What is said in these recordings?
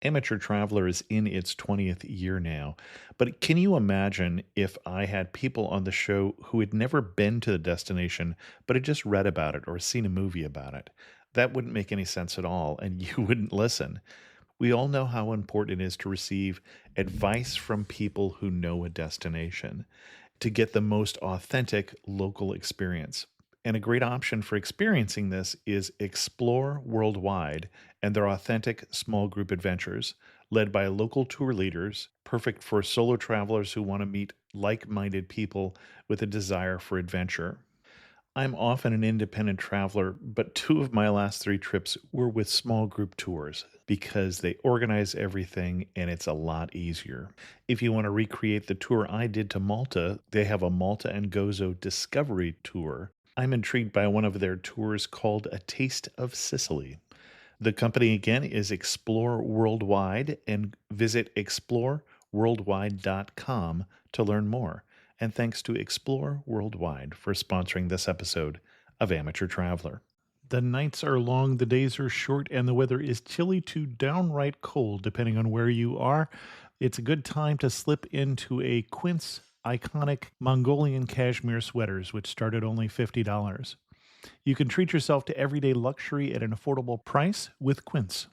Amateur Traveler is in its 20th year now, but can you imagine if I had people on the show who had never been to the destination, but had just read about it or seen a movie about it? That wouldn't make any sense at all, and you wouldn't listen. We all know how important it is to receive advice from people who know a destination to get the most authentic local experience. And a great option for experiencing this is Explore Worldwide and their authentic small group adventures, led by local tour leaders, perfect for solo travelers who want to meet like minded people with a desire for adventure. I'm often an independent traveler, but two of my last three trips were with small group tours because they organize everything and it's a lot easier. If you want to recreate the tour I did to Malta, they have a Malta and Gozo Discovery Tour. I'm intrigued by one of their tours called A Taste of Sicily. The company again is Explore Worldwide, and visit exploreworldwide.com to learn more. And thanks to Explore Worldwide for sponsoring this episode of Amateur Traveler. The nights are long, the days are short, and the weather is chilly to downright cold, depending on where you are. It's a good time to slip into a Quince iconic Mongolian cashmere sweaters, which start at only $50. You can treat yourself to everyday luxury at an affordable price with Quince.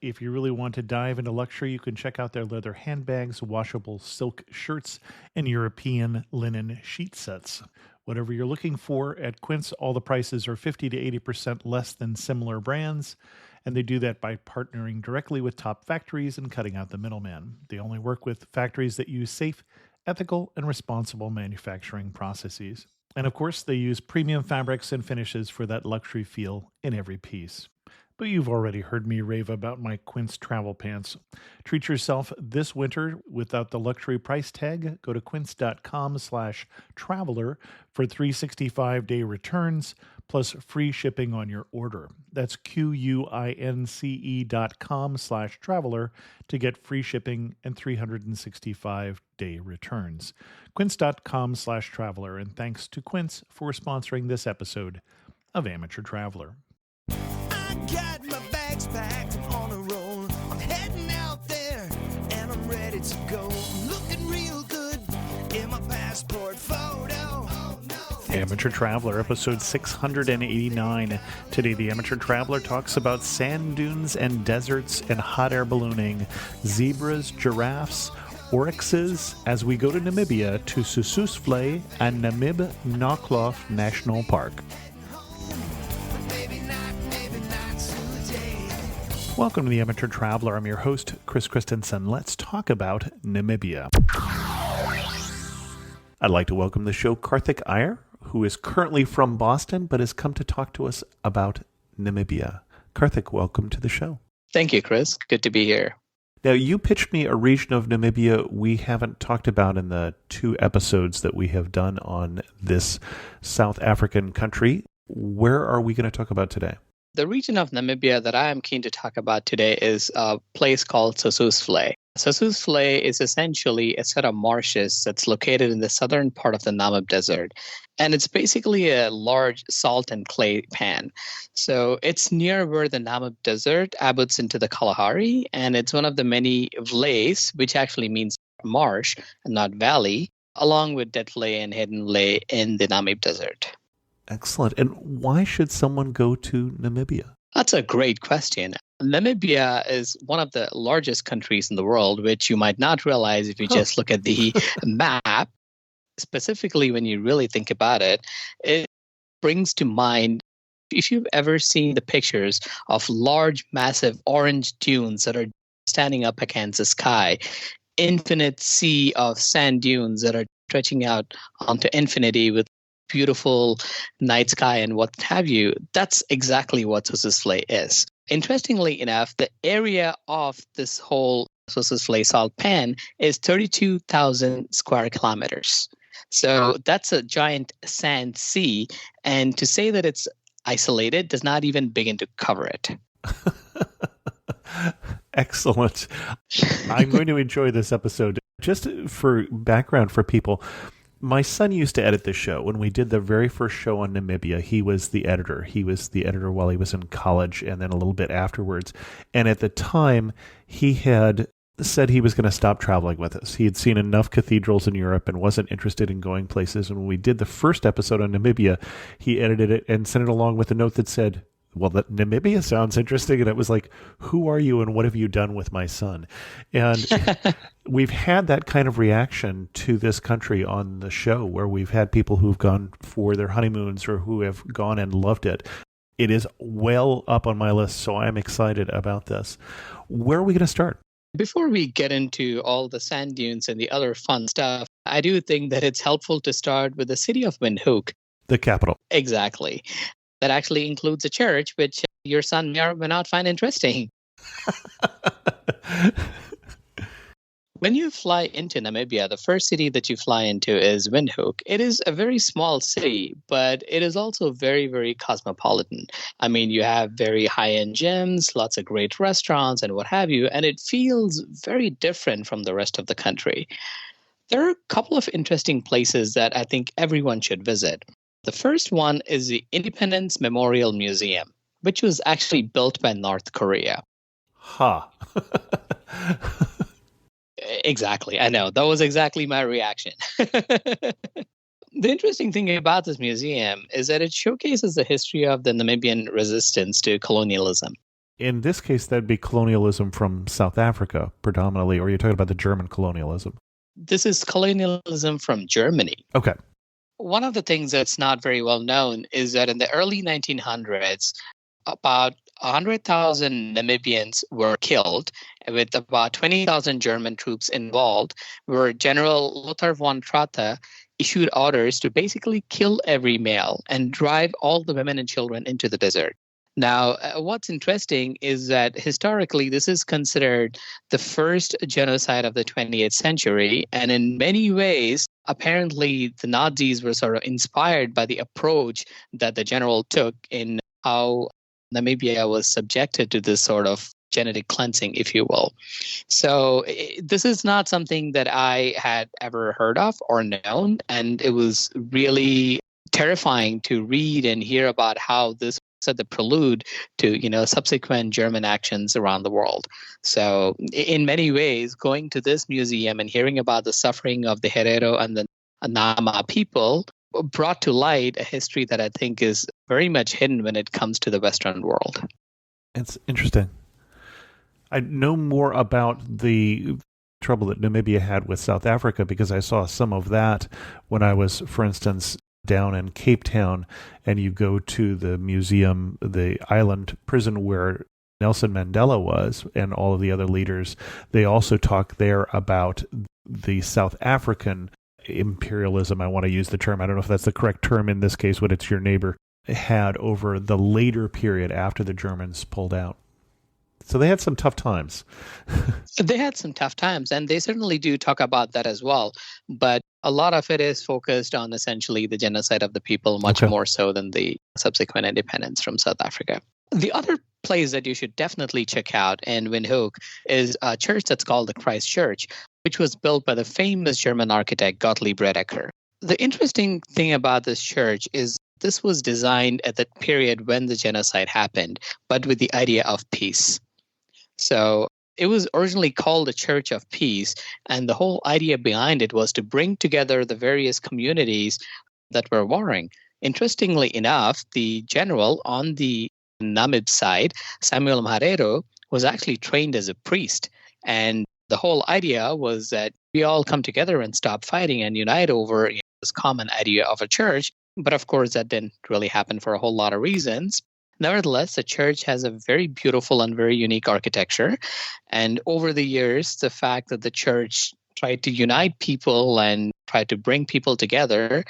If you really want to dive into luxury, you can check out their leather handbags, washable silk shirts, and European linen sheet sets. Whatever you're looking for at Quince, all the prices are 50 to 80% less than similar brands, and they do that by partnering directly with top factories and cutting out the middleman. They only work with factories that use safe, ethical, and responsible manufacturing processes. And of course, they use premium fabrics and finishes for that luxury feel in every piece. But you've already heard me rave about my Quince travel pants. Treat yourself this winter without the luxury price tag. Go to quince.com/traveler for 365-day returns plus free shipping on your order. That's QUINCE.com/traveler to get free shipping and 365-day returns. Quince.com/traveler. And thanks to Quince for sponsoring this episode of Amateur Traveler. Got my bags packed, I'm on a roll. I'm heading out there and I'm ready to go. I'm looking real good in my passport photo. Oh, no. Amateur Traveler, episode 689. Today, the Amateur Traveler talks about sand dunes and deserts and hot air ballooning, zebras, giraffes, oryxes, as we go to Namibia to Sossusvlei and Namib-Naukluft National Park. Welcome to the Amateur Traveler. I'm your host, Chris Christensen. Let's talk about Namibia. I'd like to welcome to the show Karthik Iyer, who is currently from Boston, but has come to talk to us about Namibia. Karthik, welcome to the show. Thank you, Chris. Good to be here. Now, you pitched me a region of Namibia we haven't talked about in the 2 episodes that we have done on this South African country. Where are we going to talk about today? The region of Namibia that I am keen to talk about today is a place called Sossusvlei. Sossusvlei is essentially a set of marshes that's located in the southern part of the Namib Desert. And it's basically a large salt and clay pan. So it's near where the Namib Desert abuts into the Kalahari, and it's one of the many vlais, which actually means marsh and not valley, along with Detvlei and Hedenvlei in the Namib Desert. Excellent. And why should someone go to Namibia? That's a great question. Namibia is one of the largest countries in the world, which you might not realize if you just look at the map. Specifically, when you really think about it, it brings to mind, if you've ever seen the pictures of large, massive orange dunes that are standing up against the sky, infinite sea of sand dunes that are stretching out onto infinity with beautiful night sky and what have you, that's exactly what Sossusvlei is. Interestingly enough, the area of this whole Sossusvlei salt pan is 32,000 square kilometers. So that's a giant sand sea, and to say that it's isolated does not even begin to cover it. Excellent. I'm going to enjoy this episode. Just for background for people, My son used to edit this show. When we did the very first show on Namibia, he was the editor. He was the editor while he was in college and then a little bit afterwards. And at the time, he had said he was going to stop traveling with us. He had seen enough cathedrals in Europe and wasn't interested in going places. And when we did the first episode on Namibia, he edited it and sent it along with a note that said, well, that Namibia sounds interesting. And it was like, who are you and what have you done with my son? And we've had that kind of reaction to this country on the show where we've had people who've gone for their honeymoons or who have gone and loved it. It is well up on my list, so I'm excited about this. Where are we going to start? Before we get into all the sand dunes and the other fun stuff, I do think that it's helpful to start with the city of Windhoek. The capital. Exactly. That actually includes a church, which your son may or may not find interesting. When you fly into Namibia, the first city that you fly into is Windhoek. It is a very small city, but it is also very, very cosmopolitan. I mean, you have very high-end gyms, lots of great restaurants and what have you, and it feels very different from the rest of the country. There are a couple of interesting places that I think everyone should visit. The first one is the Independence Memorial Museum, which was actually built by North Korea. Ha. Exactly. I know. That was exactly my reaction. The interesting thing about this museum is that it showcases the history of the Namibian resistance to colonialism. In this case, that'd be colonialism from South Africa predominantly, or you're talking about the German colonialism? This is colonialism from Germany. Okay. One of the things that's not very well known is that in the early 1900s, about 100,000 Namibians were killed, with about 20,000 German troops involved, where General Lothar von Trotha issued orders to basically kill every male and drive all the women and children into the desert. Now, what's interesting is that historically, this is considered the first genocide of the 20th century. And in many ways, apparently, the Nazis were sort of inspired by the approach that the general took in how Namibia was subjected to this sort of genetic cleansing, if you will. So this is not something that I had ever heard of or known. And it was really terrifying to read and hear about how this set the prelude to, subsequent German actions around the world. So in many ways, going to this museum and hearing about the suffering of the Herero and the Nama people brought to light a history that I think is very much hidden when it comes to the Western world. It's interesting. I know more about the trouble that Namibia had with South Africa because I saw some of that when I was, for instance, down in Cape Town, and you go to the museum, the island prison where Nelson Mandela was and all of the other leaders. They also talk there about the South African imperialism. I want to use the term. I don't know if that's the correct term in this case, when it's your neighbor, had over the later period after the Germans pulled out. So they had some tough times. They had some tough times, and they certainly do talk about that as well. But a lot of it is focused on essentially the genocide of the people, much more so than the subsequent independence from South Africa. The other place that you should definitely check out in Windhoek is a church that's called the Christ Church, which was built by the famous German architect Gottlieb Redeker. The interesting thing about this church is this was designed at the period when the genocide happened, but with the idea of peace. So it was originally called a Church of Peace, and the whole idea behind it was to bring together the various communities that were warring. Interestingly enough, the general on the Namib side, Samuel Mharero, was actually trained as a priest. And the whole idea was that we all come together and stop fighting and unite over this common idea of a church. But of course, that didn't really happen for a whole lot of reasons. Nevertheless, the church has a very beautiful and very unique architecture. And over the years, the fact that the church tried to unite people and tried to bring people together,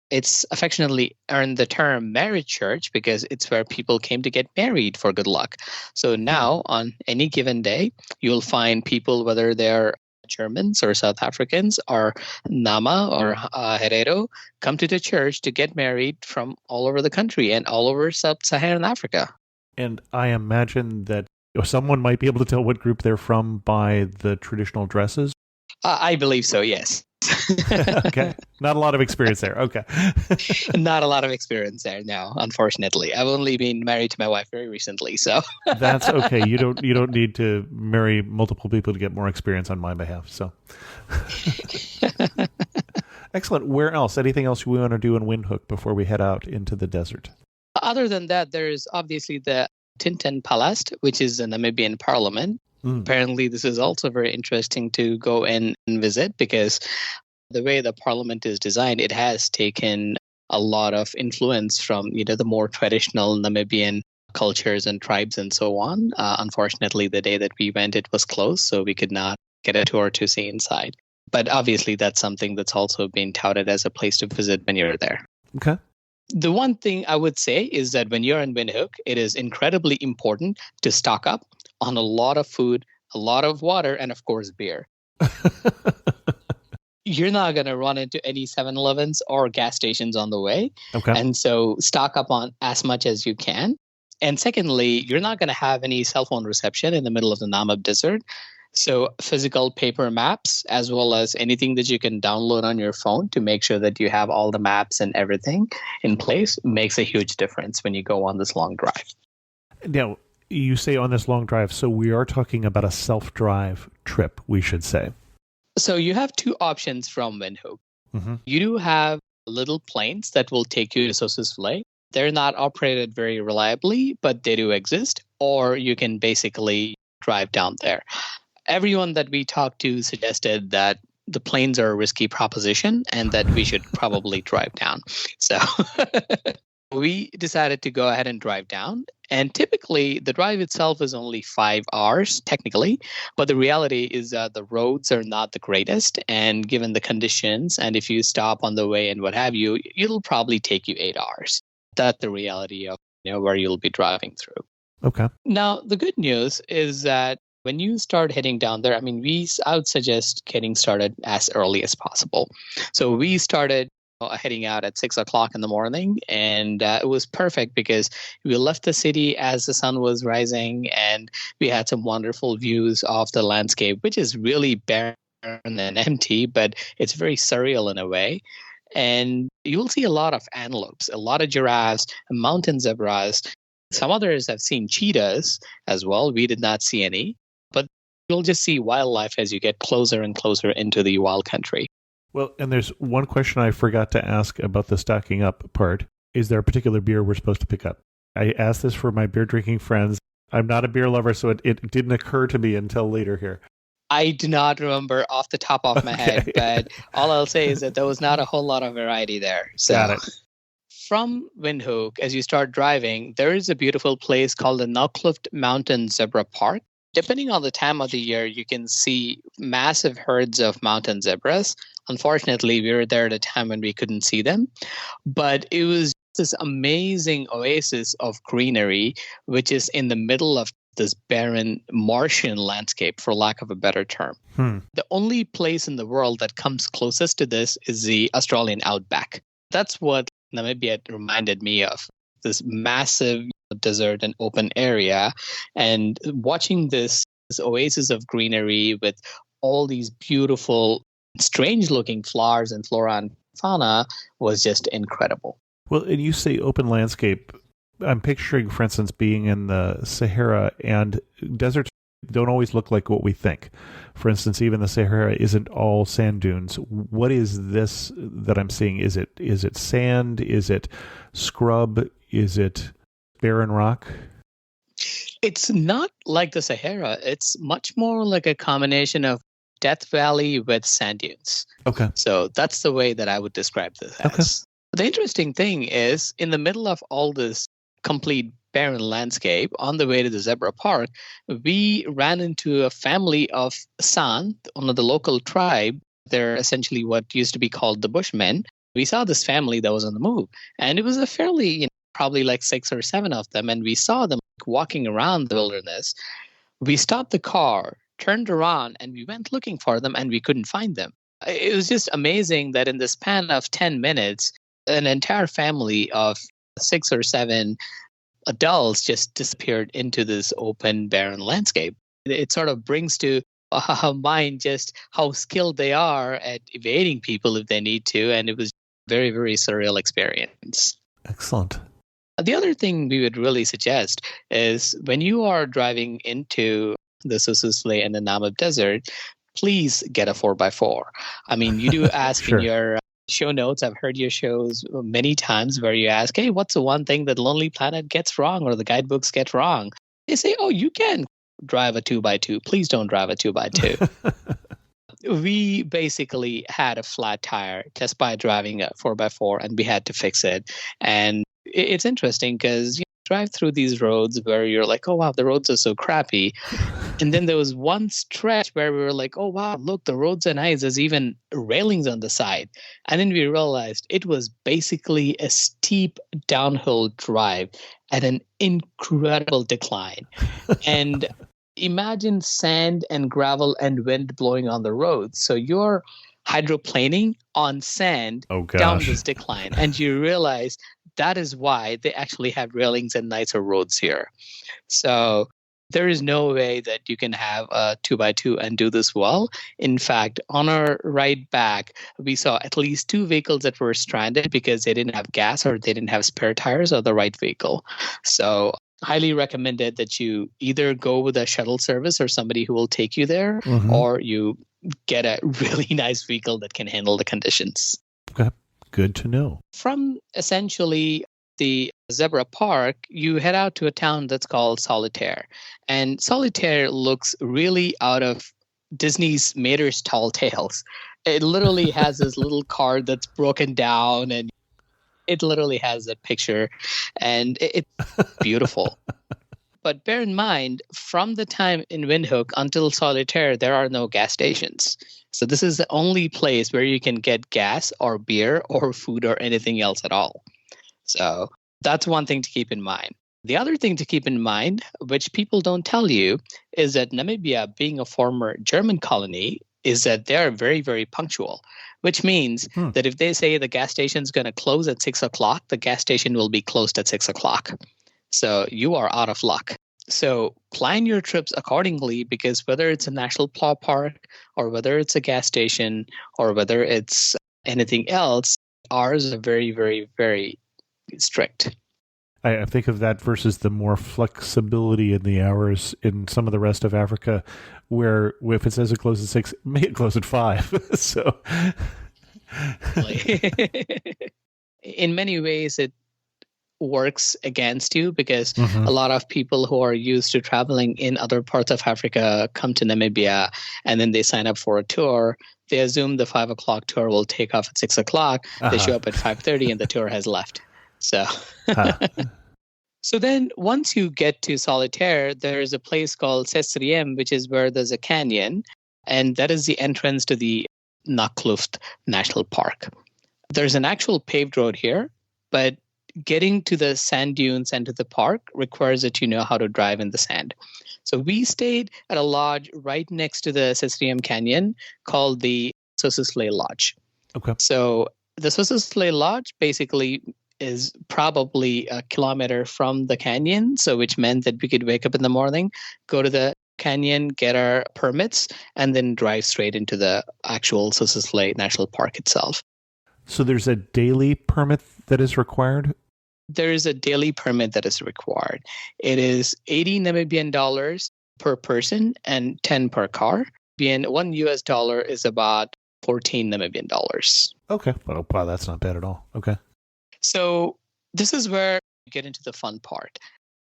it's affectionately earned the term marriage church because it's where people came to get married for good luck. So now, on any given day, you'll find people, whether they're Germans or South Africans or Nama or Herero, come to the church to get married from all over the country and all over sub-Saharan Africa. And I imagine that someone might be able to tell what group they're from by the traditional dresses. I believe so, yes. Okay. Not a lot of experience there. Okay. Not a lot of experience there, no, unfortunately. I've only been married to my wife very recently, so That's okay. You don't need to marry multiple people to get more experience on my behalf. So excellent. Where else? Anything else we want to do in Windhoek before we head out into the desert? other than that, there's obviously the Tintin Palace, which is the Namibian parliament. Apparently, this is also very interesting to go in and visit because the way the parliament is designed, it has taken a lot of influence from the more traditional Namibian cultures and tribes and so on. Unfortunately, the day that we went, it was closed, so we could not get a tour to see inside. But obviously, that's something that's also been touted as a place to visit when you're there. Okay. The one thing I would say is that when you're in Windhoek, it is incredibly important to stock up on a lot of food, a lot of water, and of course, beer. You're not going to run into any 7-Elevens or gas stations on the way. Okay. And so stock up on as much as you can. And secondly, you're not going to have any cell phone reception in the middle of the Namib Desert. So physical paper maps, as well as anything that you can download on your phone to make sure that you have all the maps and everything in place, makes a huge difference when you go on this long drive. Now, you say on this long drive, so we are talking about a self-drive trip, we should say. So you have two options from Windhoek. Mm-hmm. You do have little planes that will take you to Sossusvlei. They're not operated very reliably, but they do exist. Or you can basically drive down there. Everyone that we talked to suggested that the planes are a risky proposition and that we should probably drive down. So we decided to go ahead and drive down. And typically, the drive itself is only 5 hours, technically. But the reality is that the roads are not the greatest. And given the conditions, and if you stop on the way and what have you, it'll probably take you 8 hours. That's the reality of where you'll be driving through. Okay. Now, the good news is that when you start heading down there, I would suggest getting started as early as possible. So we started heading out at 6 o'clock in the morning, and it was perfect because we left the city as the sun was rising, and we had some wonderful views of the landscape, which is really barren and empty, but it's very surreal in a way. And you'll see a lot of antelopes, a lot of giraffes, mountain zebras. Some others have seen cheetahs as well. We did not see any, but you'll just see wildlife as you get closer and closer into the wild country. Well, and there's one question I forgot to ask about the stocking up part. Is there a particular beer we're supposed to pick up? I asked this for my beer drinking friends. I'm not a beer lover, so it didn't occur to me until later here. I do not remember off the top of my head, but all I'll say is that there was not a whole lot of variety there. So, got it. From Windhoek, as you start driving, there is a beautiful place called the Naukluft Mountain Zebra Park. Depending on the time of the year, you can see massive herds of mountain zebras. Unfortunately, we were there at a time when we couldn't see them. But it was this amazing oasis of greenery, which is in the middle of this barren Martian landscape, for lack of a better term. The only place in the world that comes closest to this is the Australian outback. That's what Namibia reminded me of, this massive desert and open area. And watching this oasis of greenery with all these beautiful, strange-looking flowers and flora and fauna was just incredible. Well, and you say open landscape. I'm picturing, for instance, being in the Sahara, and deserts don't always look like what we think. For instance, even the Sahara isn't all sand dunes. What is this that I'm seeing? Is it sand? Is it scrub? Is it barren rock? It's not like the Sahara. It's much more like a combination of Death Valley with sand dunes. Okay. So that's the way that I would describe this as. Okay. The interesting thing is, in the middle of all this complete barren landscape, on the way to the zebra park, we ran into a family of San, one of the local tribe. They're essentially what used to be called the Bushmen. We saw this family that was on the move, and it was a fairly, probably like 6 or 7 of them, and we saw them walking around the wilderness. We stopped the car, turned around, and we went looking for them, and we couldn't find them. It was just amazing that in the span of 10 minutes, an entire family of 6 or 7 adults just disappeared into this open, barren landscape. It sort of brings to mind just how skilled they are at evading people if they need to. And it was very, very surreal experience. Excellent. The other thing we would really suggest is when you are driving into the Sossusvlei and the Namib Desert, please get a 4x4. I mean, you do ask Sure. in your show notes. I've heard your shows many times where you ask, hey, what's the one thing that Lonely Planet gets wrong or the guidebooks get wrong? They say, oh, you can drive a 2x2. Please don't drive a 2x2. We basically had a flat tire just by driving a 4x4 and we had to fix it. And it's interesting because you drive through these roads where you're like, oh, wow, the roads are so crappy. And then there was one stretch where we were like, oh, wow, look, the roads are nice. There's even railings on the side. And then we realized it was basically a steep downhill drive at an incredible decline. And imagine sand and gravel and wind blowing on the road. So you're hydroplaning on sand down this decline. And you realize that is why they actually have railings and nicer roads here. So there is no way that you can have a 2x2 and do this well. In fact, on our ride back, we saw at least 2 vehicles that were stranded because they didn't have gas or they didn't have spare tires or the right vehicle. So highly recommended that you either go with a shuttle service or somebody who will take you there, or you get a really nice vehicle that can handle the conditions. Okay, good to know. From essentially the zebra park, you head out to a town that's called Solitaire. And Solitaire looks really out of Disney's Mater's Tall Tales. It literally has this little car that's broken down, and it literally has that picture, and it's beautiful. But bear in mind, from the time in Windhoek until Solitaire, there are no gas stations. So this is the only place where you can get gas or beer or food or anything else at all. So that's one thing to keep in mind. The other thing to keep in mind, which people don't tell you, is that Namibia, being a former German colony, is that they're very, very punctual, which means that if they say the gas station is going to close at 6 o'clock, the gas station will be closed at 6 o'clock. So you are out of luck. So plan your trips accordingly, because whether it's a national park or whether it's a gas station or whether it's anything else, ours are very, very, very strict. I think of that versus the more flexibility in the hours in some of the rest of Africa, where if it says it closes at 6, may it close at 5. So, in many ways, it works against you because a lot of people who are used to traveling in other parts of Africa come to Namibia and then they sign up for a tour. They assume the 5 o'clock tour will take off at 6 o'clock. They show up at 5:30 and the tour has left. So, so then once you get to Solitaire, there is a place called Sesriem, which is where there's a canyon, and that is the entrance to the Naukluft National Park. There's an actual paved road here, but getting to the sand dunes and to the park requires that you know how to drive in the sand. So we stayed at a lodge right next to the Sesriem Canyon called the Sossusvlei Lodge. Okay. So the Sossusvlei Lodge basically is probably a kilometer from the canyon, so which meant that we could wake up in the morning, go to the canyon, get our permits, and then drive straight into the actual Sossusvlei National Park itself. So there's a daily permit that is required? There is a daily permit that is required. It is 80 Namibian dollars per person and 10 per car. And $1 is about 14 Namibian dollars. Okay. Well, wow, that's not bad at all. Okay. So this is where you get into the fun part.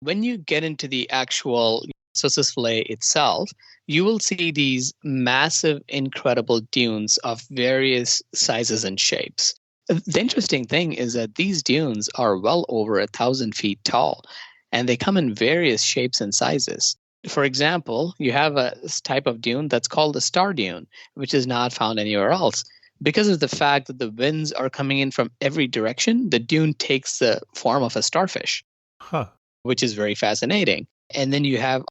When you get into the actual Sossusvlei itself, you will see these massive, incredible dunes of various sizes and shapes. The interesting thing is that these dunes are well over 1,000 feet tall, and they come in various shapes and sizes. For example, you have a type of dune that's called a star dune, which is not found anywhere else. Because of the fact that the winds are coming in from every direction, the dune takes the form of a starfish, which is very fascinating. And then you have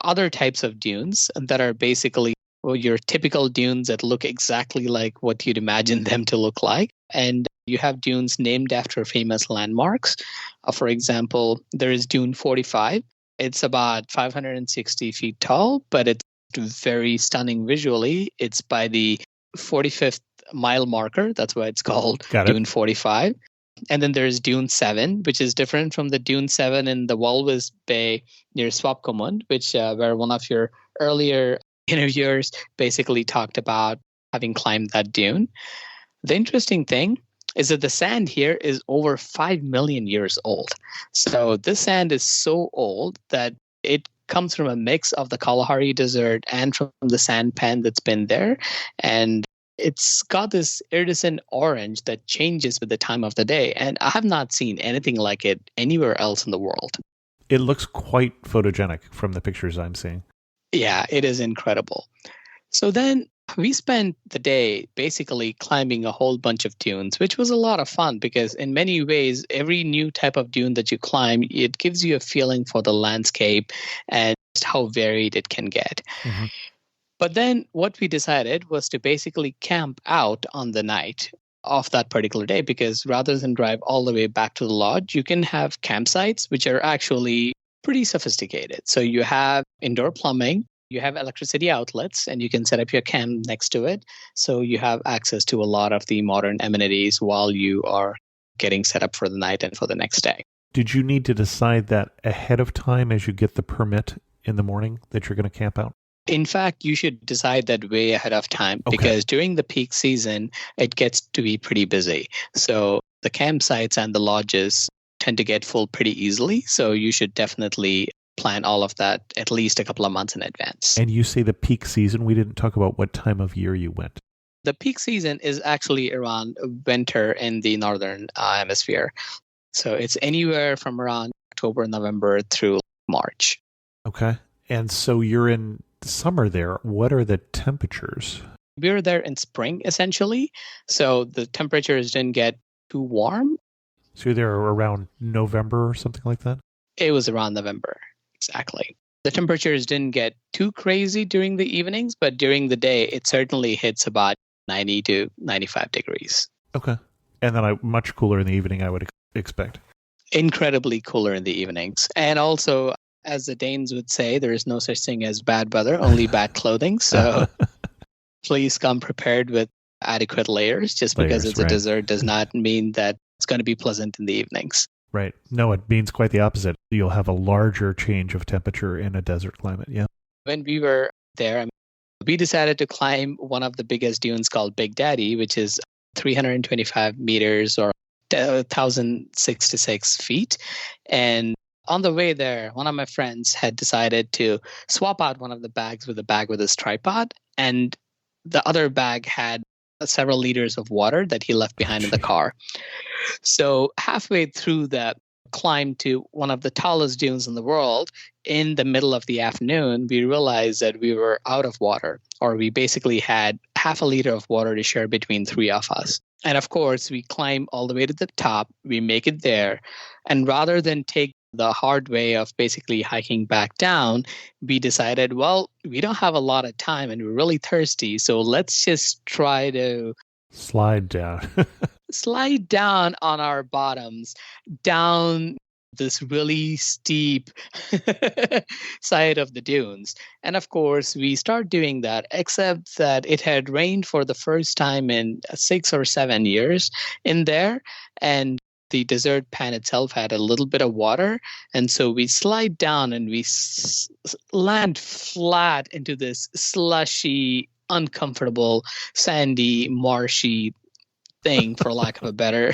other types of dunes that are basically your typical dunes that look exactly like what you'd imagine them to look like. And you have dunes named after famous landmarks. For example, there is Dune 45. It's about 560 feet tall, but it's very stunning visually. It's by the 45th mile marker. That's why it's called Got it. Dune 45. And then there's Dune 7, which is different from the Dune 7 in the Walvis Bay near Swapkomund, which where one of your earlier interviewers basically talked about having climbed that dune. The interesting thing is that the sand here is over 5 million years old. So this sand is so old that it comes from a mix of the Kalahari Desert and from the sand pan that's been there. And it's got this iridescent orange that changes with the time of the day. And I have not seen anything like it anywhere else in the world. It looks quite photogenic from the pictures I'm seeing. Yeah, it is incredible. So then we spent the day basically climbing a whole bunch of dunes, which was a lot of fun because in many ways, every new type of dune that you climb, it gives you a feeling for the landscape and just how varied it can get. Mm-hmm. But then what we decided was to basically camp out on the night of that particular day, because rather than drive all the way back to the lodge, you can have campsites, which are actually pretty sophisticated. So you have indoor plumbing, you have electricity outlets, and you can set up your camp next to it. So you have access to a lot of the modern amenities while you are getting set up for the night and for the next day. Did you need to decide that ahead of time as you get the permit in the morning that you're going to camp out? In fact, you should decide that way ahead of time because during the peak season, it gets to be pretty busy. So the campsites and the lodges tend to get full pretty easily. So you should definitely plan all of that at least a couple of months in advance. And you say the peak season. We didn't talk about what time of year you went. The peak season is actually around winter in the northern hemisphere. So it's anywhere from around October, November through March. Okay. And so you're in summer there. What are the temperatures? We were there in spring, essentially. So the temperatures didn't get too warm. So you're there around November or something like that? It was around November, exactly. The temperatures didn't get too crazy during the evenings, but during the day, it certainly hits about 90 to 95 degrees. Okay. And then much cooler in the evening, I would expect. Incredibly cooler in the evenings. And also, as the Danes would say, there is no such thing as bad weather, only bad clothing. So please come prepared with adequate layers. Just because it's a desert does not mean that it's going to be pleasant in the evenings. Right. No, it means quite the opposite. You'll have a larger change of temperature in a desert climate. Yeah. When we were there, we decided to climb one of the biggest dunes called Big Daddy, which is 325 meters or 1,066 feet. And on the way there, one of my friends had decided to swap out one of the bags with a bag with his tripod. And the other bag had several liters of water that he left behind in the car. So halfway through the climb to one of the tallest dunes in the world, in the middle of the afternoon, we realized that we were out of water, or we basically had half a liter of water to share between three of us. And of course, we climb all the way to the top, we make it there, and rather than take the hard way of basically hiking back down, we decided, well, we don't have a lot of time and we're really thirsty, so let's just try to slide down on our bottoms down this really steep side of the dunes. And of course, we start doing that, except that it had rained for the first time in 6 or 7 years in there. And the desert pan itself had a little bit of water. And so we slide down and we land flat into this slushy, uncomfortable, sandy, marshy thing, for lack of a better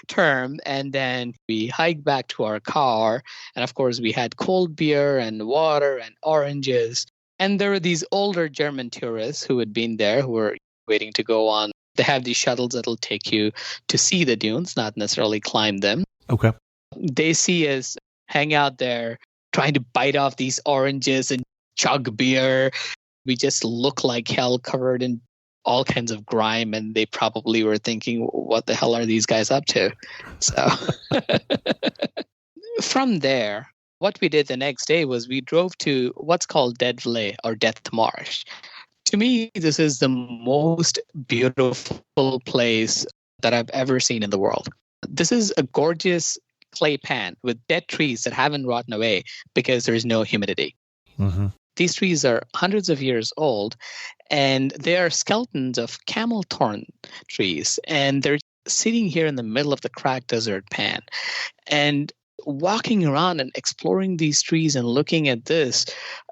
term. And then we hiked back to our car. And of course, we had cold beer and water and oranges. And there were these older German tourists who had been there, who were waiting to go on. They have these shuttles that'll take you to see the dunes, not necessarily climb them. Okay. They see us hang out there trying to bite off these oranges and chug beer. We just look like hell, covered in all kinds of grime, and they probably were thinking, what the hell are these guys up to? So from there, what we did the next day was we drove to what's called Dead Valley or Death Marsh. To me, this is the most beautiful place that I've ever seen in the world. This is a gorgeous clay pan with dead trees that haven't rotten away because there's no humidity. Mm-hmm. These trees are hundreds of years old, and they are skeletons of camel thorn trees. And they're sitting here in the middle of the cracked desert pan. And walking around and exploring these trees and looking at this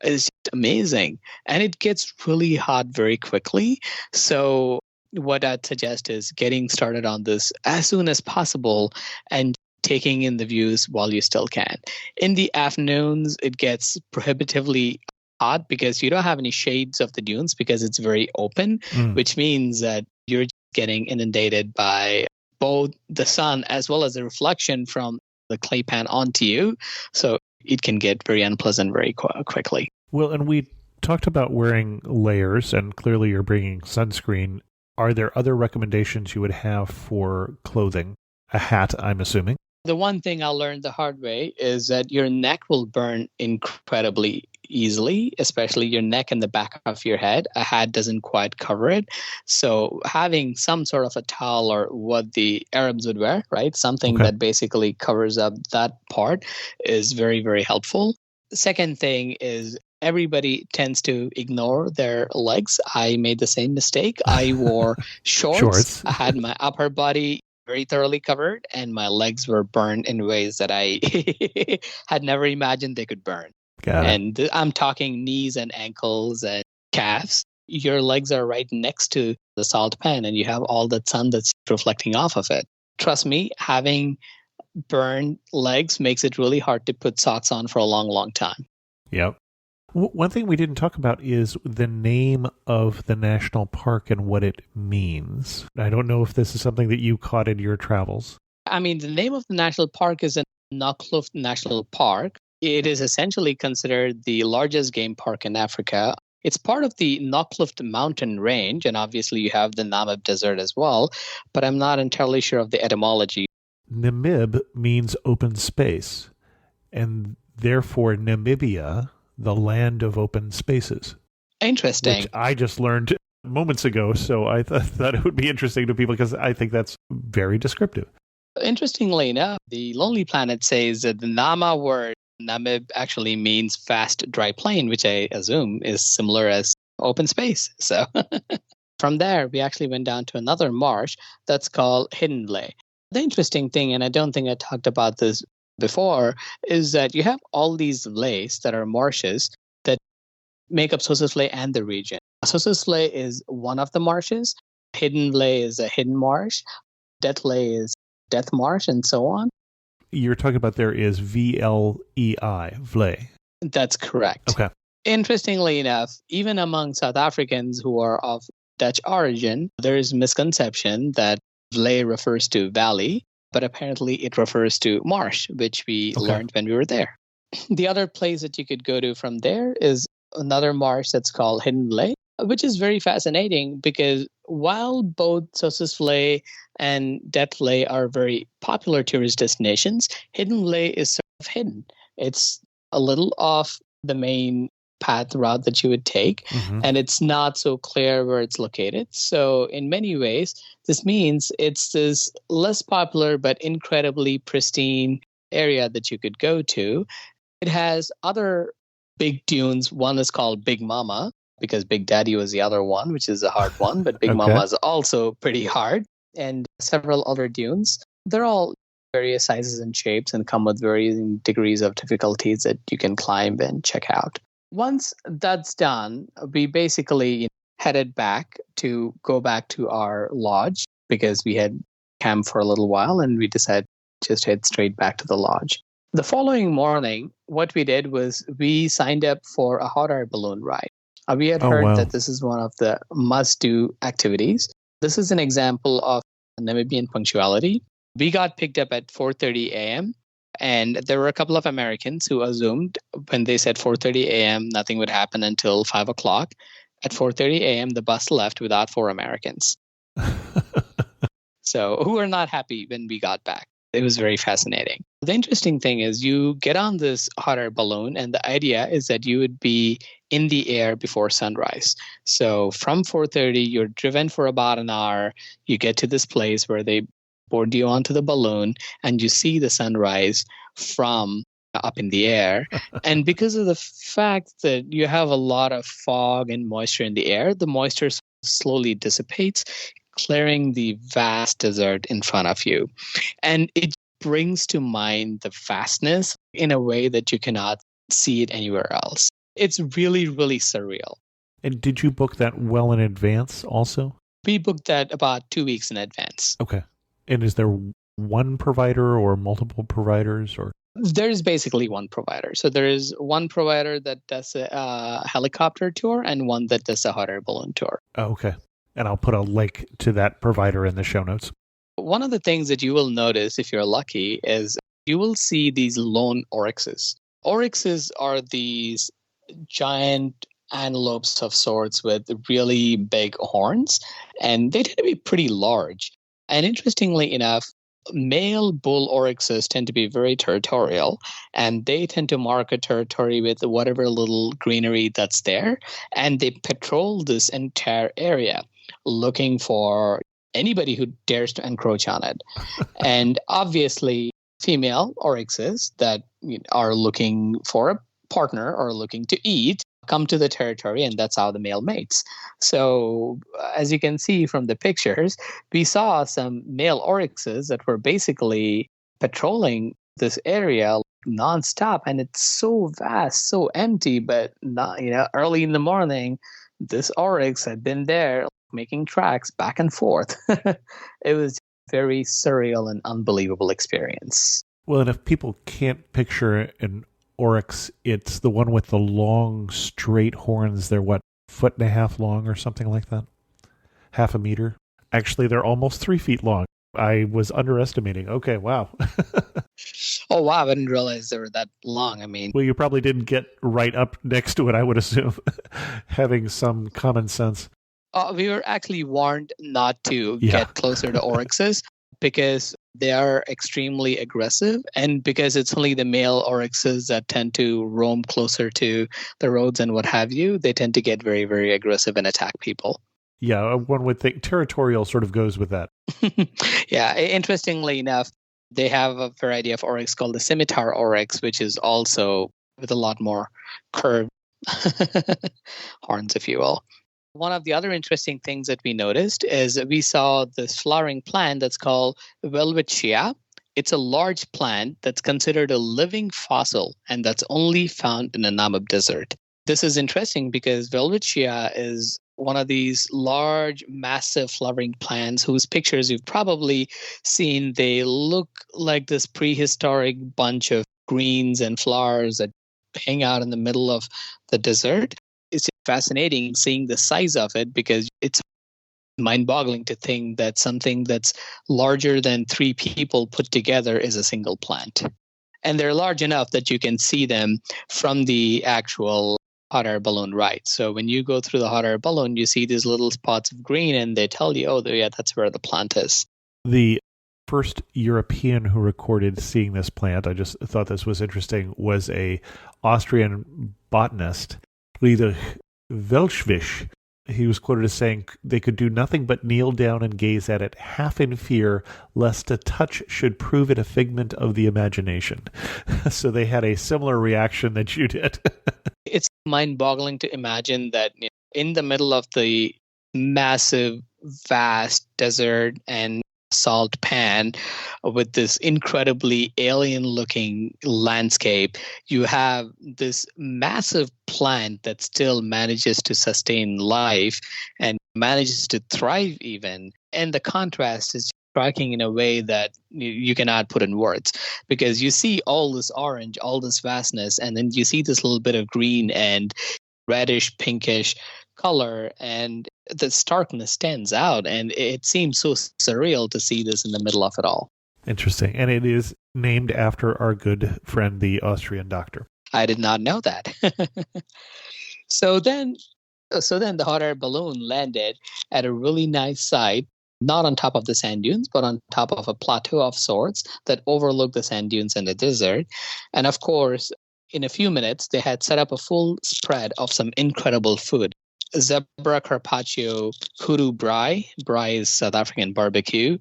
is amazing. And it gets really hot very quickly. So what I'd suggest is getting started on this as soon as possible and taking in the views while you still can. In the afternoons, it gets prohibitively hot because you don't have any shades of the dunes because it's very open, which means that you're getting inundated by both the sun as well as the reflection from the clay pan onto you. So it can get very unpleasant very quickly. Well, and we talked about wearing layers, and clearly you're bringing sunscreen. Are there other recommendations you would have for clothing? A hat, I'm assuming. The one thing I learned the hard way is that your neck will burn incredibly easily, especially your neck and the back of your head. A hat doesn't quite cover it. So having some sort of a towel, or what the Arabs would wear, right? Something that basically covers up that part is very, very helpful. The second thing is everybody tends to ignore their legs. I made the same mistake. I wore shorts. I had my upper body very thoroughly covered, and my legs were burned in ways that I had never imagined they could burn. And I'm talking knees and ankles and calves. Your legs are right next to the salt pan, and you have all the sun that's reflecting off of it. Trust me, having burned legs makes it really hard to put socks on for a long, long time. Yep. One thing we didn't talk about is the name of the national park and what it means. I don't know if this is something that you caught in your travels. I mean, the name of the national park is Naukluft National Park. It is essentially considered the largest game park in Africa. It's part of the Naukluft mountain range, and obviously you have the Namib Desert as well, but I'm not entirely sure of the etymology. Namib means open space, and therefore Namibia, the land of open spaces. Interesting. Which I just learned moments ago, so I thought it would be interesting to people because I think that's very descriptive. Interestingly enough, the Lonely Planet says that the Nama word Namib actually means vast dry plain, which I assume is similar as open space. So from there, we actually went down to another marsh that's called Hiddenvlei. The interesting thing, and I don't think I talked about this before, is that you have all these vlays that are marshes that make up Sossusvlei and the region. Sossusvlei is one of the marshes. Hiddenvlei is a hidden marsh. Deathley is death marsh, and so on. You're talking about there is VLEI, Vlei. That's correct. Okay. Interestingly enough, even among South Africans who are of Dutch origin, there is misconception that Vlei refers to valley, but apparently it refers to marsh, which we learned when we were there. The other place that you could go to from there is another marsh that's called Hiddenvlei, which is very fascinating because while both Sossusvlei and Deathley are very popular tourist destinations, Hiddenvlei is sort of hidden. It's a little off the main route that you would take, and it's not so clear where it's located. So in many ways, this means it's this less popular but incredibly pristine area that you could go to. It has other big dunes. One is called Big Mama, because Big Daddy was the other one, which is a hard one, but Big Mama is also pretty hard, and several other dunes. They're all various sizes and shapes and come with varying degrees of difficulties that you can climb and check out. Once that's done, we basically headed back to go back to our lodge because we had camped for a little while, and we decided to just head straight back to the lodge. The following morning, what we did was we signed up for a hot air balloon ride. We had heard that this is one of the must-do activities. This is an example of Namibian punctuality. We got picked up at 4:30 a.m., and there were a couple of Americans who assumed when they said 4:30 a.m., nothing would happen until 5 o'clock. At 4:30 a.m., the bus left without 4 Americans. So who were not happy when we got back. It was very fascinating. The interesting thing is you get on this hot air balloon, and the idea is that you would be in the air before sunrise. So from 4:30, you're driven for about an hour. You get to this place where they board you onto the balloon, and you see the sunrise from up in the air. And because of the fact that you have a lot of fog and moisture in the air, the moisture slowly dissipates, clearing the vast desert in front of you. And it brings to mind the vastness in a way that you cannot see it anywhere else. It's really, really surreal. And did you book that well in advance also? We booked that about 2 weeks in advance. Okay. And is there one provider or multiple providers, or? There's basically one provider. So there is one provider that does a helicopter tour and one that does a hot air balloon tour. Oh, okay. And I'll put a link to that provider in the show notes. One of the things that you will notice if you're lucky is you will see these lone oryxes. Oryxes are these giant antelopes of sorts with really big horns, and they tend to be pretty large. And interestingly enough, male bull oryxes tend to be very territorial, and they tend to mark a territory with whatever little greenery that's there, and they patrol this entire area looking for anybody who dares to encroach on it. And obviously, female oryxes that are looking for a partner or looking to eat come to the territory, and that's how the male mates. So as you can see from the pictures, we saw some male oryxes that were basically patrolling this area nonstop, and it's so vast, so empty, but not, early in the morning, this oryx had been there making tracks back and forth. It was very surreal and unbelievable experience. Well, and if people can't picture an oryx, it's the one with the long, straight horns. They're what, 1.5 feet long or something like that? Half a meter? Actually, they're almost 3 feet long. I was underestimating. Okay, wow. Oh, wow. I didn't realize they were that long. I mean, well, you probably didn't get right up next to it, I would assume, having some common sense. We were actually warned not to get closer to oryxes because they are extremely aggressive, and because it's only the male oryxes that tend to roam closer to the roads and what have you, they tend to get very, very aggressive and attack people. Yeah, one would think territorial sort of goes with that. Yeah, interestingly enough, they have a variety of oryx called the scimitar oryx, which is also with a lot more curved horns, if you will. One of the other interesting things that we noticed is we saw this flowering plant that's called Welwitschia. It's a large plant that's considered a living fossil, and that's only found in the Namib Desert. This is interesting because Welwitschia is one of these large, massive flowering plants whose pictures you've probably seen. They look like this prehistoric bunch of greens and flowers that hang out in the middle of the desert. It's fascinating seeing the size of it because it's mind-boggling to think that something that's larger than 3 people put together is a single plant. And they're large enough that you can see them from the actual hot air balloon ride. So when you go through the hot air balloon, you see these little spots of green and they tell you, oh, yeah, that's where the plant is. The first European who recorded seeing this plant, I just thought this was interesting, was a Austrian botanist, Friedrich Welschwisch. He was quoted as saying they could do nothing but kneel down and gaze at it, half in fear, lest a touch should prove it a figment of the imagination. So they had a similar reaction that you did. It's mind-boggling to imagine that in the middle of the massive, vast desert and salt pan with this incredibly alien-looking landscape, you have this massive plant that still manages to sustain life and manages to thrive even. And the contrast is striking in a way that you cannot put in words, because you see all this orange, all this vastness, and then you see this little bit of green and reddish, pinkish color, and the starkness stands out, and it seems so surreal to see this in the middle of it all. Interesting. And it is named after our good friend, the Austrian doctor. I did not know that. So then the hot air balloon landed at a really nice site, not on top of the sand dunes, but on top of a plateau of sorts that overlooked the sand dunes and the desert. And of course, in a few minutes, they had set up a full spread of some incredible food. Zebra carpaccio, kudu braai. Braai is South African barbecue,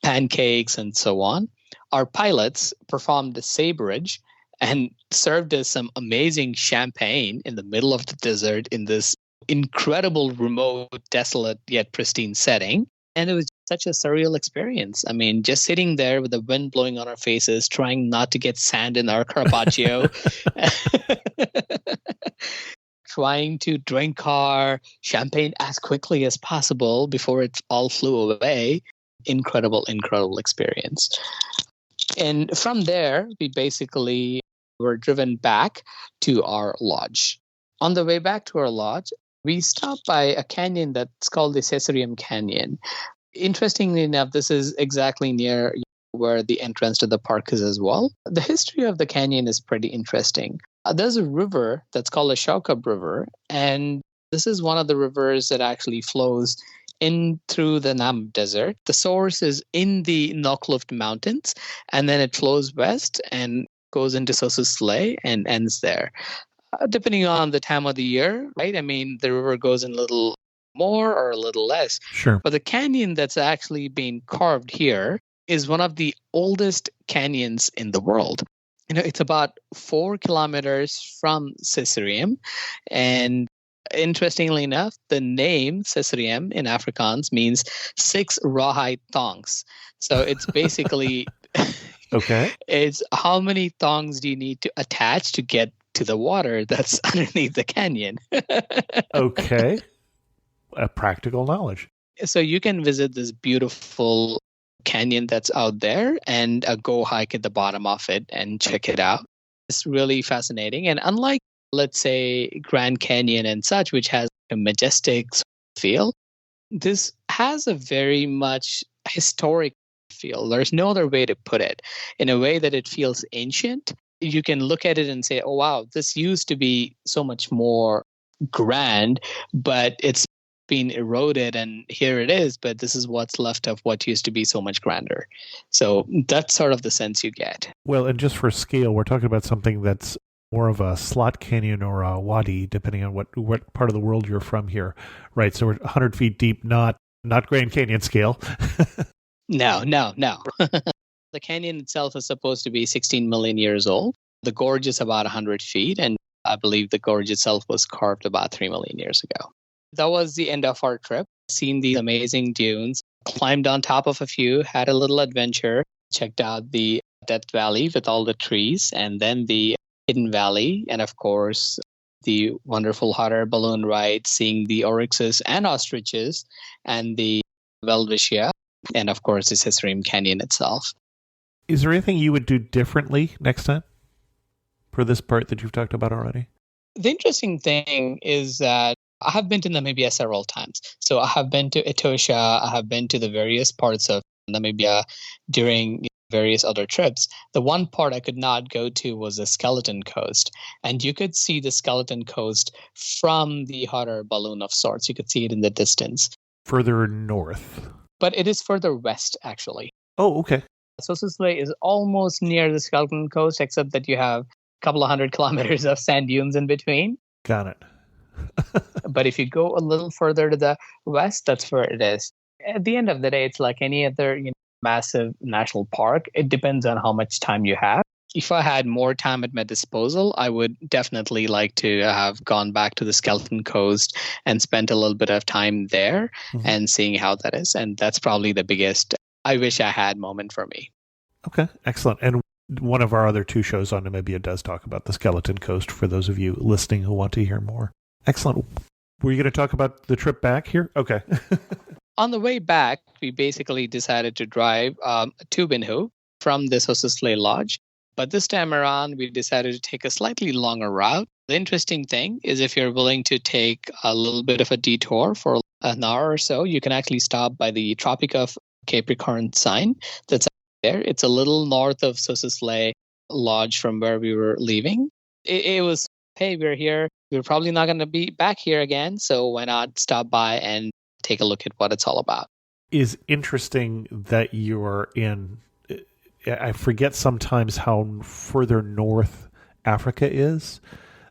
pancakes, and so on. Our pilots performed the sabrage, and served us some amazing champagne in the middle of the desert in this incredible, remote, desolate, yet pristine setting. And it was such a surreal experience. I mean, just sitting there with the wind blowing on our faces, trying not to get sand in our carpaccio, trying to drink our champagne as quickly as possible before it all flew away. Incredible, incredible experience. And from there, we basically were driven back to our lodge. On the way back to our lodge, we stopped by a canyon that's called the Caesarium Canyon. Interestingly enough, this is exactly near where the entrance to the park is as well. The history of the canyon is pretty interesting. There's a river that's called the Shaukab River, and this is one of the rivers that actually flows in through the Namib Desert. The source is in the Naukluft Mountains, and then it flows west and goes into Sossusvlei and ends there. Depending on the time of the year, right? I mean, the river goes in a little more or a little less. Sure. But the canyon that's actually being carved here is one of the oldest canyons in the world. It's about 4 kilometers from Caesarium. And interestingly enough, the name Caesarium in Afrikaans means 6 rawhide thongs. So it's basically, Okay. it's how many thongs do you need to attach to get to the water that's underneath the canyon. Okay. A practical knowledge. So you can visit this beautiful canyon that's out there and go hike at the bottom of it and check it out. It's really fascinating. And unlike, let's say, Grand Canyon and such, which has a majestic feel, this has a very much historic feel. There's no other way to put it. In a way that it feels ancient, you can look at it and say, oh, wow, this used to be so much more grand, but it's been eroded and here it is, but this is what's left of what used to be so much grander. So that's sort of the sense you get. Well, and just for scale, we're talking about something that's more of a slot canyon or a wadi, depending on what part of the world you're from here, right? So we're 100 feet deep, not Grand Canyon scale. No. The canyon itself is supposed to be 16 million years old. The gorge is about 100 feet, and I believe the gorge itself was carved about 3 million years ago. That was the end of our trip. Seen these amazing dunes, climbed on top of a few, had a little adventure, checked out the Death Valley with all the trees, and then the Hidden Valley, and of course, the wonderful hot air balloon ride, seeing the oryxes and ostriches, and the Welwitschia, and of course, the Caesarium Canyon itself. Is there anything you would do differently next time for this part that you've talked about already? The interesting thing is that I have been to Namibia several times. So I have been to Etosha, I have been to the various parts of Namibia during various other trips. The one part I could not go to was the Skeleton Coast. And you could see the Skeleton Coast from the hot air balloon of sorts. You could see it in the distance. Further north. But it is further west, actually. Oh, okay. Sossusvlei is almost near the Skeleton Coast, except that you have a couple of 100 kilometers of sand dunes in between. Got it. But if you go a little further to the west, that's where it is. At the end of the day, it's like any other massive national park. It depends on how much time you have. If I had more time at my disposal, I would definitely like to have gone back to the Skeleton Coast and spent a little bit of time there and seeing how that is. And that's probably the biggest I wish I had moment for me. Okay, excellent. And one of our other 2 shows on Namibia does talk about the Skeleton Coast for those of you listening who want to hear more. Excellent. Were you going to talk about the trip back here? Okay. On the way back, we basically decided to drive to Binhu from the Sossusvlei Lodge. But this time around, we decided to take a slightly longer route. The interesting thing is if you're willing to take a little bit of a detour for an hour or so, you can actually stop by the Tropic of Capricorn sign that's there. It's a little north of Sossusvlei Lodge from where we were leaving. It was, hey, we're here. We're probably not going to be back here again, so why not stop by and take a look at what it's all about. Is interesting that you're in, I forget sometimes how further north Africa is,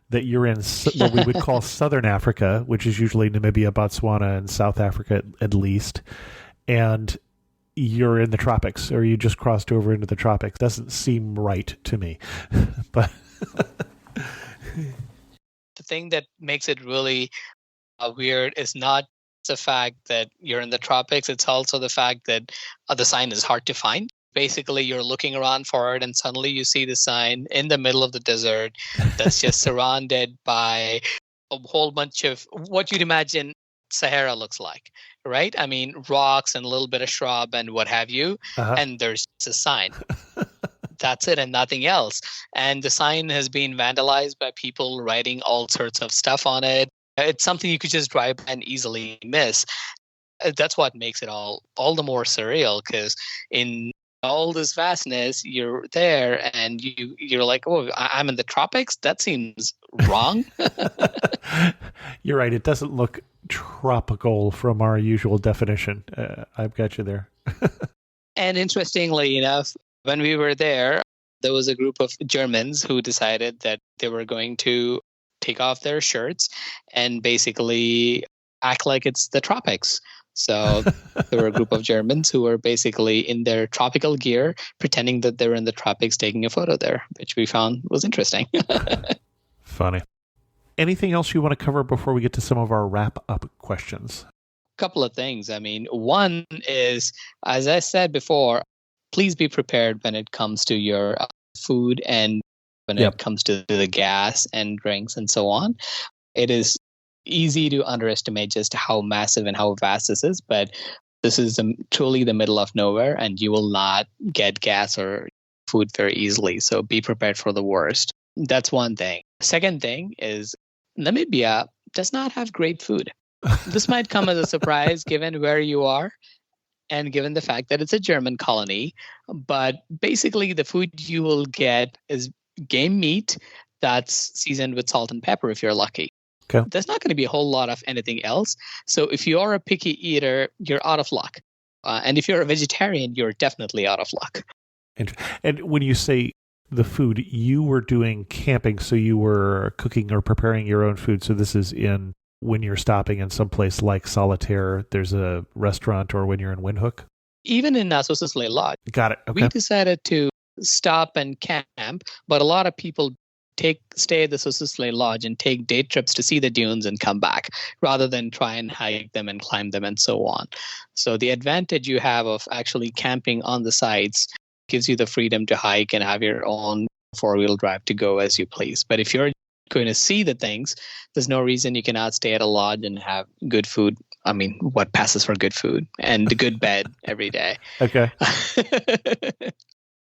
that you're in what we would call Southern Africa, which is usually Namibia, Botswana, and South Africa at least. And you're in the tropics or you just crossed over into the tropics. Doesn't seem right to me. But The thing that makes it really weird is not the fact that you're in the tropics, it's also the fact that the sign is hard to find. Basically, you're looking around for it, and suddenly you see the sign in the middle of the desert that's just surrounded by a whole bunch of what you'd imagine Sahara looks like, right? I mean, rocks and a little bit of shrub and what have you, and there's a sign. That's it and nothing else. And the sign has been vandalized by people writing all sorts of stuff on it. It's something you could just drive by and easily miss. That's what makes it all the more surreal, because in all this vastness, you're there and you're like, oh, I'm in the tropics? That seems wrong. You're right. It doesn't look tropical from our usual definition. I've got you there. And interestingly enough, when we were there was a group of Germans who decided that they were going to take off their shirts and basically act like it's the tropics. So there were a group of Germans who were basically in their tropical gear, pretending that they were in the tropics, taking a photo there, which we found was interesting. Funny. Anything else you want to cover before we get to some of our wrap-up questions? Couple of things. I mean, one is, as I said before, please be prepared when it comes to your food and when it comes to the gas and drinks and so on. It is easy to underestimate just how massive and how vast this is, but this is truly the middle of nowhere, and you will not get gas or food very easily. So be prepared for the worst. That's one thing. Second thing is Namibia does not have great food. This might come as a surprise given where you are and given the fact that it's a German colony. But basically, the food you will get is game meat that's seasoned with salt and pepper if you're lucky. Okay. There's not going to be a whole lot of anything else. So if you are a picky eater, you're out of luck. And if you're a vegetarian, you're definitely out of luck. And when you say the food, you were doing camping, so you were cooking or preparing your own food. So this is when you're stopping in some place like Solitaire, there's a restaurant, or when you're in Windhoek? Even in Sossusvlei Lodge. Got it. Okay. We decided to stop and camp, but a lot of people stay at the Sossusvlei Lodge and take day trips to see the dunes and come back, rather than try and hike them and climb them and so on. So the advantage you have of actually camping on the sites gives you the freedom to hike and have your own four-wheel drive to go as you please. But if you're going to see the things, there's no reason you cannot stay at a lodge and have good food. I mean, what passes for good food and a good bed every day. Okay. A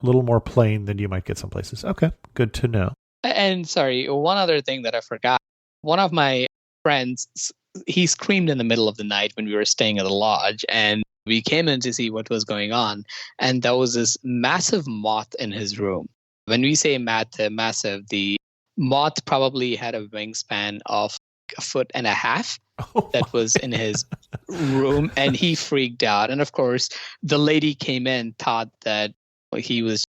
little more plain than you might get some places. Okay, good to know. And sorry, one other thing that I forgot. One of my friends, he screamed in the middle of the night when we were staying at the lodge, and we came in to see what was going on. And there was this massive moth in his room. When we say massive, the moth probably had a wingspan of 1.5 feet that was in his room, and he freaked out. And of course, the lady came in, thought that he was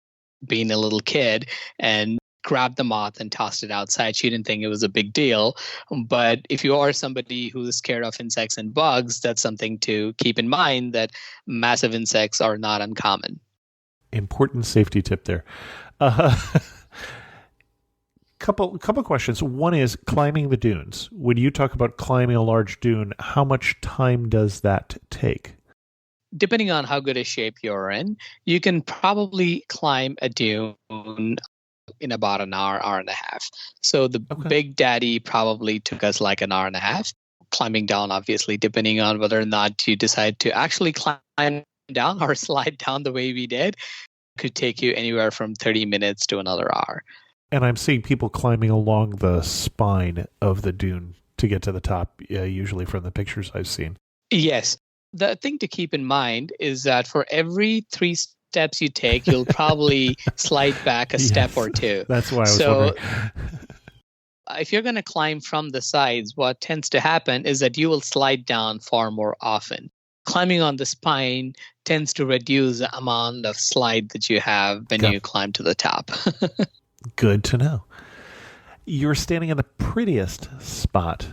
being a little kid, and grabbed the moth and tossed it outside. She didn't think it was a big deal. But if you are somebody who's scared of insects and bugs, that's something to keep in mind, that massive insects are not uncommon. Important safety tip there. Couple questions. One is climbing the dunes. When you talk about climbing a large dune, how much time does that take? Depending on how good a shape you're in, you can probably climb a dune in about an hour and a half. So the Big Daddy probably took us like an hour and a half. Climbing down, obviously, depending on whether or not you decide to actually climb down or slide down the way we did, could take you anywhere from 30 minutes to another hour. And I'm seeing people climbing along the spine of the dune to get to the top, usually from the pictures I've seen. Yes. The thing to keep in mind is that for every 3 steps you take, you'll probably slide back a step or two. That's why I was wondering. If you're going to climb from the sides, what tends to happen is that you will slide down far more often. Climbing on the spine tends to reduce the amount of slide that you have when you climb to the top. Good to know. You're standing in the prettiest spot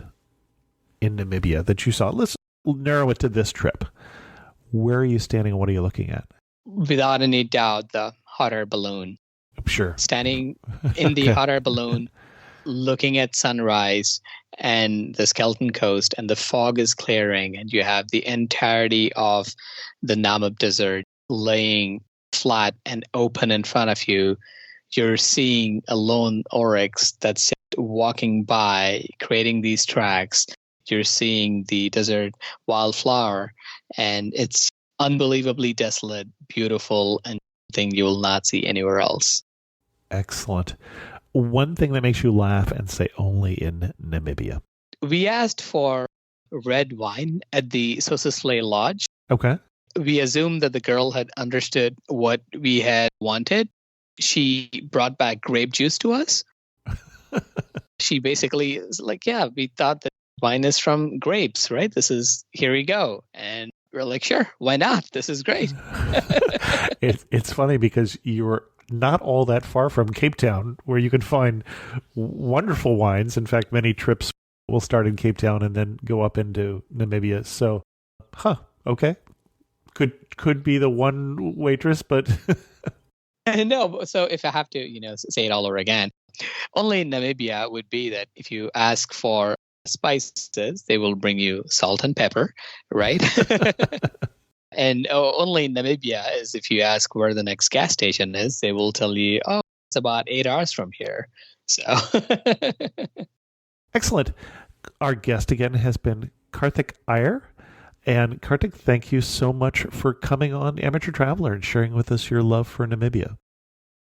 in Namibia that you saw. Let's narrow it to this trip. Where are you standing and what are you looking at? Without any doubt, the hot air balloon. Sure. Standing in the Okay. hot air balloon, looking at sunrise and the Skeleton Coast, and the fog is clearing, and you have the entirety of the Namib Desert laying flat and open in front of you. You're seeing a lone oryx that's walking by, creating these tracks. You're seeing the desert wildflower, and it's unbelievably desolate, beautiful, and thing you will not see anywhere else. Excellent. One thing that makes you laugh and say only in Namibia. We asked for red wine at the Sossusvlei Lodge. Okay. We assumed that the girl had understood what we had wanted. She brought back grape juice to us. She basically is like, yeah, we thought that wine is from grapes, right? Here you go. And we're like, sure, why not? This is great. It's funny because you're not all that far from Cape Town, where you can find wonderful wines. In fact, many trips will start in Cape Town and then go up into Namibia. So, okay. Could be the one waitress, but No, so if I have to, say it all over again, only in Namibia would be that if you ask for spices, they will bring you salt and pepper, right? And only in Namibia is if you ask where the next gas station is, they will tell you, oh, it's about 8 hours from here. So excellent. Our guest again has been Karthik Iyer. And Karthik, thank you so much for coming on Amateur Traveler and sharing with us your love for Namibia.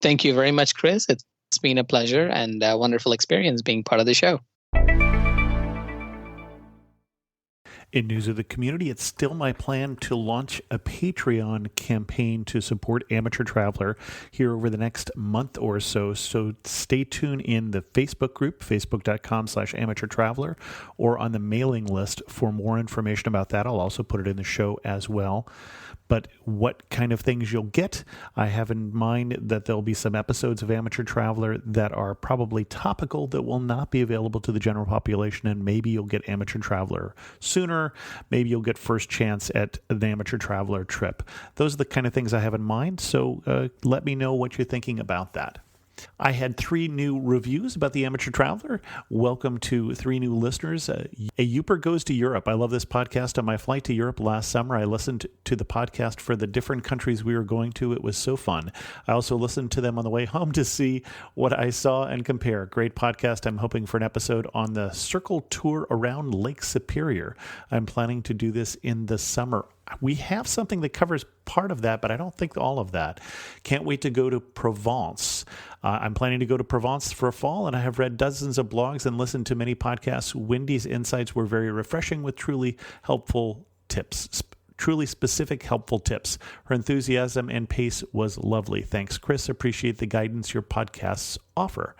Thank you very much, Chris. It's been a pleasure and a wonderful experience being part of the show. In news of the community, it's still my plan to launch a Patreon campaign to support Amateur Traveler here over the next month or so. So stay tuned in the Facebook group, facebook.com/Amateur Traveler, or on the mailing list for more information about that. I'll also put it in the show as well. But what kind of things you'll get, I have in mind that there'll be some episodes of Amateur Traveler that are probably topical that will not be available to the general population, and maybe you'll get Amateur Traveler sooner. Maybe you'll get first chance at an Amateur Traveler trip. Those are the kind of things I have in mind, so let me know what you're thinking about that. I had 3 new reviews about the Amateur Traveler. Welcome to 3 new listeners. A Youper Goes to Europe. I love this podcast. On my flight to Europe last summer, I listened to the podcast for the different countries we were going to. It was so fun. I also listened to them on the way home to see what I saw and compare. Great podcast. I'm hoping for an episode on the Circle Tour around Lake Superior. I'm planning to do this in the summer. We have something that covers part of that, but I don't think all of that. Can't wait to go to Provence. I'm planning to go to Provence for fall, and I have read dozens of blogs and listened to many podcasts. Wendy's insights were very refreshing with truly helpful tips. Truly specific, helpful tips. Her enthusiasm and pace was lovely. Thanks, Chris. Appreciate the guidance your podcasts offer.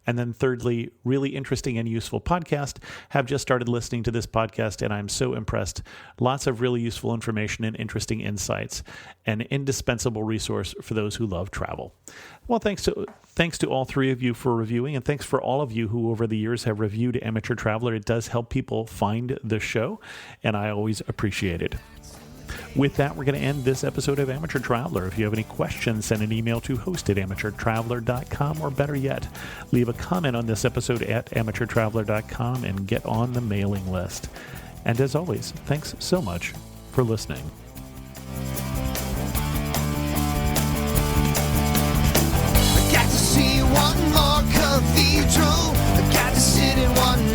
And then thirdly, really interesting and useful podcast. Have just started listening to this podcast, and I'm so impressed. Lots of really useful information and interesting insights. An indispensable resource for those who love travel. Well, thanks to all 3 of you for reviewing, and thanks for all of you who over the years have reviewed Amateur Traveler. It does help people find the show, and I always appreciate it. With that, we're going to end this episode of Amateur Traveler. If you have any questions, send an email to host@amateurtraveler.com, or better yet, leave a comment on this episode at amateurtraveler.com and get on the mailing list. And as always, thanks so much for listening. I got to see one more cathedral. I got to sit in one